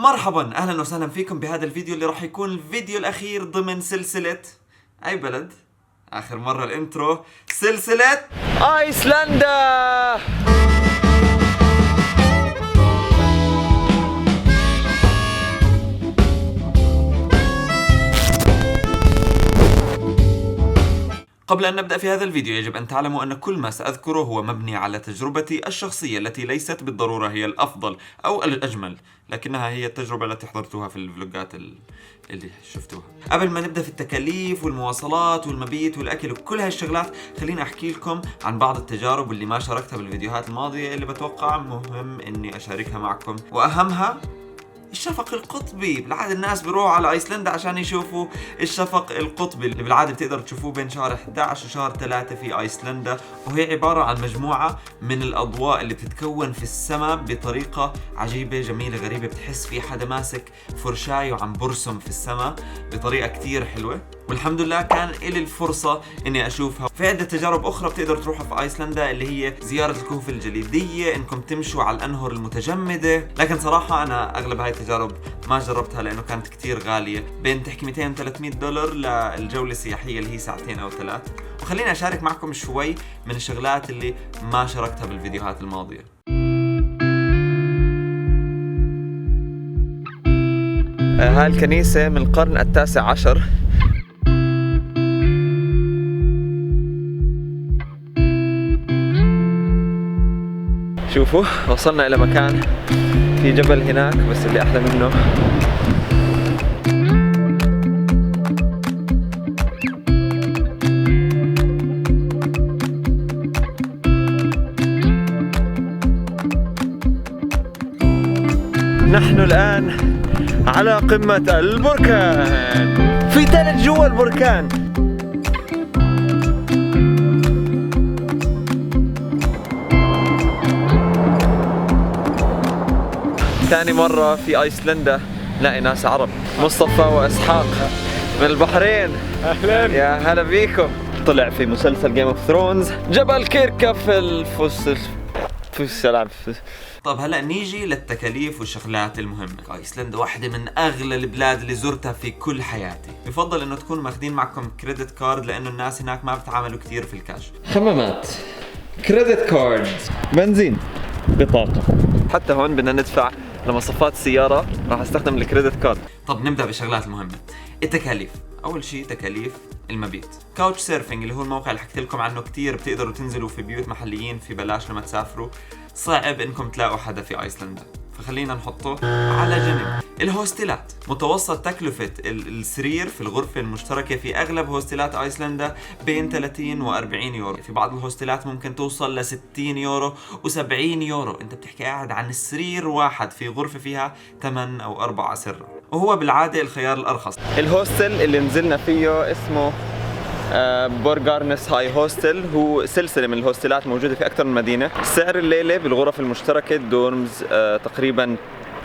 مرحبا، اهلا وسهلا فيكم بهذا الفيديو اللي راح يكون الفيديو الاخير ضمن سلسلة اي بلد؟ اخر مرة الانترو سلسلة ايسلندا. قبل أن نبدأ في هذا الفيديو يجب أن تعلموا أن كل ما سأذكره هو مبني على تجربتي الشخصية التي ليست بالضرورة هي الأفضل أو الأجمل، لكنها هي التجربة التي حضرتوها في الفلوجات اللي شفتوها. قبل ما نبدأ في التكاليف والمواصلات والمبيت والأكل وكل هالشغلات، خليني أحكي لكم عن بعض التجارب واللي ما شاركتها بالفيديوهات الماضية اللي بتوقع مهم إني أشاركها معكم، وأهمها الشفق القطبي. بالعادة الناس بيروحوا على ايسلندا عشان يشوفوا الشفق القطبي اللي بالعادة بتقدر تشوفوه بين شهر 11 وشهر 3 في ايسلندا، وهي عبارة عن مجموعة من الأضواء اللي بتتكون في السماء بطريقة عجيبة جميلة غريبة. بتحس في حدا ماسك فرشاي وعم برسم في السماء بطريقة كتير حلوة، والحمد لله كان إلي الفرصة إني أشوفها. في عدة تجارب أخرى بتقدر تروحها في ايسلندا، اللي هي زيارة الكهوف الجليدية، إنكم تمشوا على الأنهر المتجمدة، لكن صراحة أنا أغلب هاي التجارب ما جربتها لأنه كانت كتير غالية، بين تحكي 200 و $300 للجولة السياحية اللي هي ساعتين أو 3. وخليني أشارك معكم شوي من الشغلات اللي ما شاركتها بالفيديوهات الماضية. هاي الكنيسة من القرن 19. شوفوا وصلنا إلى مكان في جبل هناك، بس اللي أحلى منه نحن الآن على قمة البركان، في ثلج جوا البركان. ثاني مرة في ايسلندا لاقي ناس عرب، مصطفى واسحاق من البحرين. اهلا، يا هلا بيكم. طلع في مسلسل جيم اوف ثرونز جبل كيركا في الفصل. طب هلا نيجي للتكاليف والشغلات المهمة. ايسلندا واحدة من اغلى البلاد اللي زرتها في كل حياتي. بفضل انه تكونوا ماخذين معكم كريدت كارد لانه الناس هناك ما بتعاملوا كثير في الكاش. حمامات، كريدت كارد، بنزين، بطاقة. حتى هون بدنا ندفع لمصفات السيارة، راح استخدم الكريدت كارد. طب نبدأ بالشغلات المهمة. التكاليف. أول شيء تكاليف المبيت. كاوتش سيرفينج اللي هو الموقع اللي حكيت لكم عنه كتير، بتقدروا تنزلوا في بيوت محليين في بلاش لما تسافروا. صعب انكم تلاقوا حدا في ايسلندا، فخلينا نحطه على جنب. الهوستيلات. متوسط تكلفة السرير في الغرفة المشتركة في أغلب هوستيلات ايسلندا بين 30 و 40 يورو. في بعض الهوستيلات ممكن توصل ل 60 يورو و 70 يورو. انت بتحكي قاعد عن السرير واحد في غرفة فيها 8 أو 4 أسرة، وهو بالعادة الخيار الأرخص. الهوستل اللي نزلنا فيه اسمه بورغارنس هاي هوستل، هو سلسلة من الهوستلات موجودة في أكثر من مدينة. سعر الليلة بالغرف المشتركة الدورمز تقريبا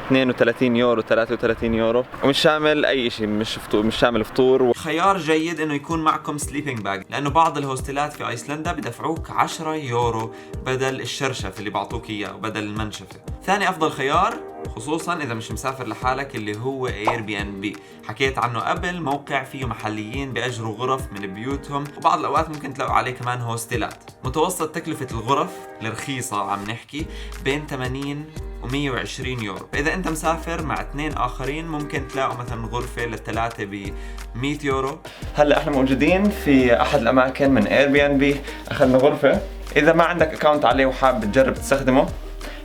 32 يورو 33 يورو، ومش شامل أي شيء، مش شامل فطور. خيار جيد إنه يكون معكم سليبينج باج، لأنه بعض الهوستلات في أيسلندا بدفعوك 10 يورو بدل الشرشف اللي بعطوك إياه وبدل المنشفة. ثاني أفضل خيار خصوصا إذا مش مسافر لحالك اللي هو Airbnb. حكيت عنه قبل، موقع فيه محليين بيأجروا غرف من بيوتهم، وبعض الأوقات ممكن تلاقوا عليه كمان هوستلات. متوسط تكلفة الغرف الرخيصة عم نحكي بين 80 و 120 يورو. فإذا أنت مسافر مع 2 آخرين ممكن تلاقوا مثلا غرفة للثلاثة ب 100 يورو. هلا احنا موجودين في أحد الأماكن من Airbnb، أخذنا غرفة. إذا ما عندك أكاونت عليه وحاب تجرب تستخدمه،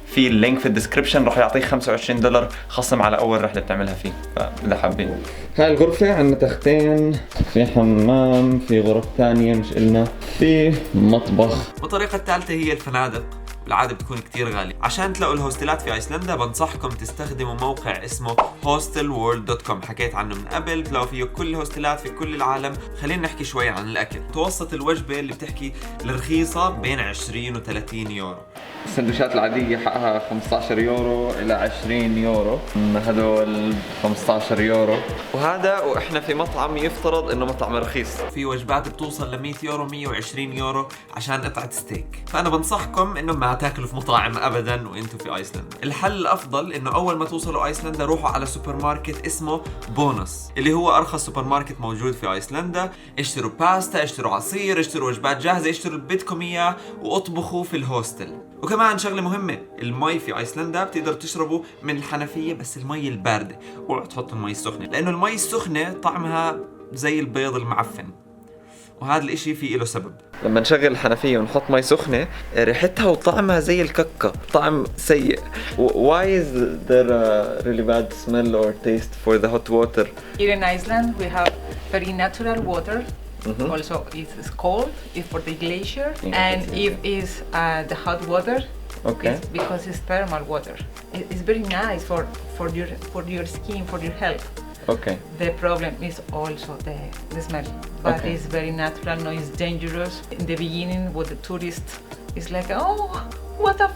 في اللينك في الديسكريبشن راح يعطيك $25 خصم على اول رحله بتعملها فيه، فاذا حابين. هاي الغرفه عندنا تختين، في حمام، في غرف ثانيه مش إلنا، في مطبخ. والطريقه الثالثه هي الفنادق، بالعاده بتكون كتير غالية. عشان تلاقوا الهوستلات في ايسلندا بنصحكم تستخدموا موقع اسمه hostelworld.com، حكيت عنه من قبل، تلاقوا فيه كل الهوستلات في كل العالم. خلينا نحكي شوي عن الاكل. متوسط الوجبة اللي بتحكي الرخيصة بين 20 و 30 يورو. السندوتشات العادية حقها 15 يورو إلى 20 يورو، هدول 15 يورو. وهذا وإحنا في مطعم يفترض إنه مطعم رخيص، في وجبات بتوصل ل 100 يورو 120 يورو عشان قطعة ستيك. فأنا بنصحكم إنه ما تاكلوا في مطاعم أبدا وإنتوا في أيسلندا. الحل الأفضل إنه أول ما توصلوا أيسلندا روحوا على سوبر ماركت اسمه بونس، اللي هو أرخص سوبر ماركت موجود في أيسلندا. اشتروا باستا، اشتروا عصير، اشتروا وجبات جاهزة، اشتروا اللي بدكم إياه واطبخوا في الهوستل. وكمان شغلة مهمة، المي في ايسلندا بتقدروا تشربوا من الحنفية بس المي الباردة، اوعوا تحطوا المي السخنة لأنه المي السخنة طعمها زي البيض المعفن، وهذا الاشي فيه له سبب. لما نشغل الحنفية ونحط مي سخنة ريحتها وطعمها زي الككة، طعم سيء. Why is there a really bad smell or taste for the hot water? Here in Iceland we have very natural water. Also it's cold, it's for the glacier, and if it's the hot water, it's because it's thermal water. It's very nice for your skin, for your health. Okay. The problem is also the smell, but it's very natural. No, it's dangerous. In the beginning, with the tourists, it's like, oh, what the?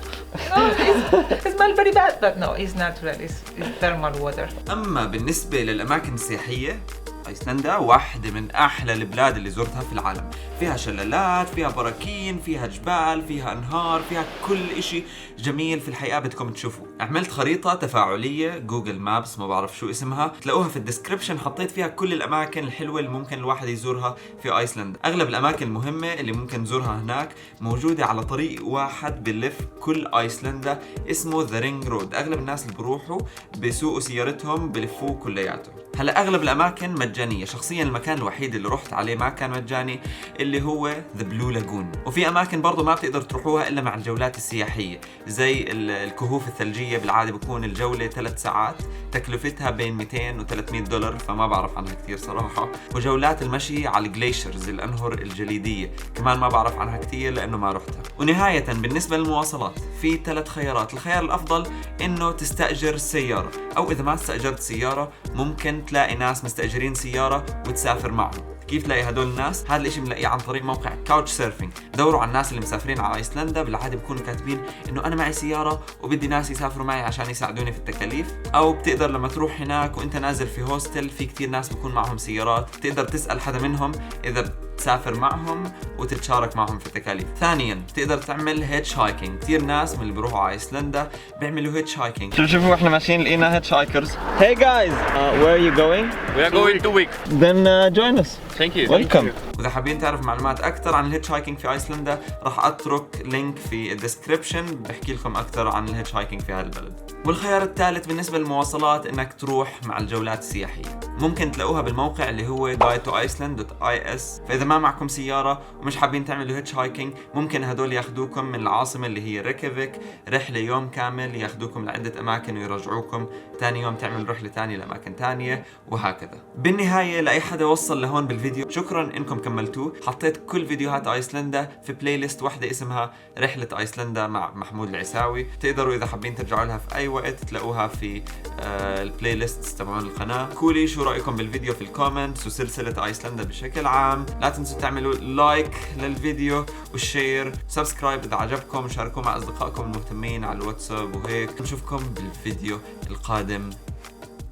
It smells very bad, but no, it's natural. It's thermal water. أما بالنسبة للأماكن السياحية، ايسلندا واحدة من أحلى البلاد اللي زرتها في العالم. فيها شلالات، فيها براكين، فيها جبال، فيها أنهار، فيها كل إشي جميل في الحياة بدكم تشوفوا. عملت خريطة تفاعلية جوجل مابس، ما بعرف شو اسمها، تلاقوها في الديسكريبشن. حطيت فيها كل الأماكن الحلوة اللي ممكن الواحد يزورها في ايسلندا. أغلب الأماكن المهمة اللي ممكن نزورها هناك موجودة على طريق واحد بلف كل ايسلندا اسمه ذا رينج رود. أغلب الناس اللي بروحوا بسوقوا سيارتهم بلفوه كلياته. هلا أغلب الأماكن مجانية، شخصيا المكان الوحيد اللي رحت عليه ما كان مجاني اللي هو ذا بلو لاجون. وفي أماكن برضو ما بتقدر تروحوها إلا مع الجولات السياحية، زي الكهوف الثلجية. بالعادة بكون الجولة 3 ساعات، تكلفتها بين 200 و 300 دولار، فما بعرف عنها كتير صراحة. وجولات المشي على الجليشرز، الأنهر الجليدية، كمان ما بعرف عنها كتير لأنه ما رحتها. ونهاية بالنسبة للمواصلات في 3 خيارات. الخيار الأفضل إنه تستأجر سيارة، أو إذا ما استأجرت سيارة ممكن تلاقي ناس مستأجرين سيارة وتسافر معهم. كيف تلاقي هدول الناس؟ هذا الاشي بنلاقيه عن طريق موقع كاوتش سيرفينج. دوروا على الناس اللي مسافرين على ايسلندا، بالعاده بيكونوا كاتبين انه انا معي سياره وبدي ناس يسافروا معي عشان يساعدوني في التكاليف. او بتقدر لما تروح هناك وانت نازل في هوستل، في كتير ناس بيكون معهم سيارات، تقدر تسأل حدا منهم اذا تسافر معهم وتتشارك معهم في التكاليف. ثانيا بتقدر تعمل هيتش هايكينج. كثير ناس من اللي بيروحوا على ايسلندا بيعملوا هيتش هايكينج. شوفوا احنا ماشيين لقينا هيتش هايكرز. Hey guys, where are you going? We are going 2 weeks. Then join us. Thank you. Welcome. واذا حابين تعرفوا معلومات اكثر عن الهيتش هايكينج في ايسلندا راح اترك لينك في الديسكريبشن بحكي لكم اكثر عن الهيتش هايكينج في هذا البلد. والخيار الثالث بالنسبه للمواصلات انك تروح مع الجولات السياحيه. ممكن تلاقوها بالموقع اللي هو guide2iceland.is. فاذا ما معكم سياره ومش حابين تعملوا هيتش هايكينج، ممكن هدول ياخذوكم من العاصمه اللي هي ريكيفيك رحله يوم كامل، ياخذوكم لعده اماكن ويرجعوكم ثاني يوم تعملوا رحله ثانيه لاماكن ثانيه وهكذا. بالنهايه لاي حدا وصل لهون بالفيديو شكرا انكم كملتوه. حطيت كل فيديوهات ايسلندا في بلاي ليست واحده اسمها رحله ايسلندا مع محمود العساوي. تقدروا اذا حابين ترجعوا لها في اي وقت تلاقوها في البلاي ليست تبعون القناه. كولي شو رايكم بالفيديو في الكومنتس وسلسله ايسلندا بشكل عام. لا تنسوا تعملوا لايك للفيديو والشير، سبسكرايب اذا عجبكم، وشاركوه مع اصدقائكم المهتمين على الواتساب وهيك. نشوفكم بالفيديو القادم.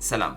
سلام.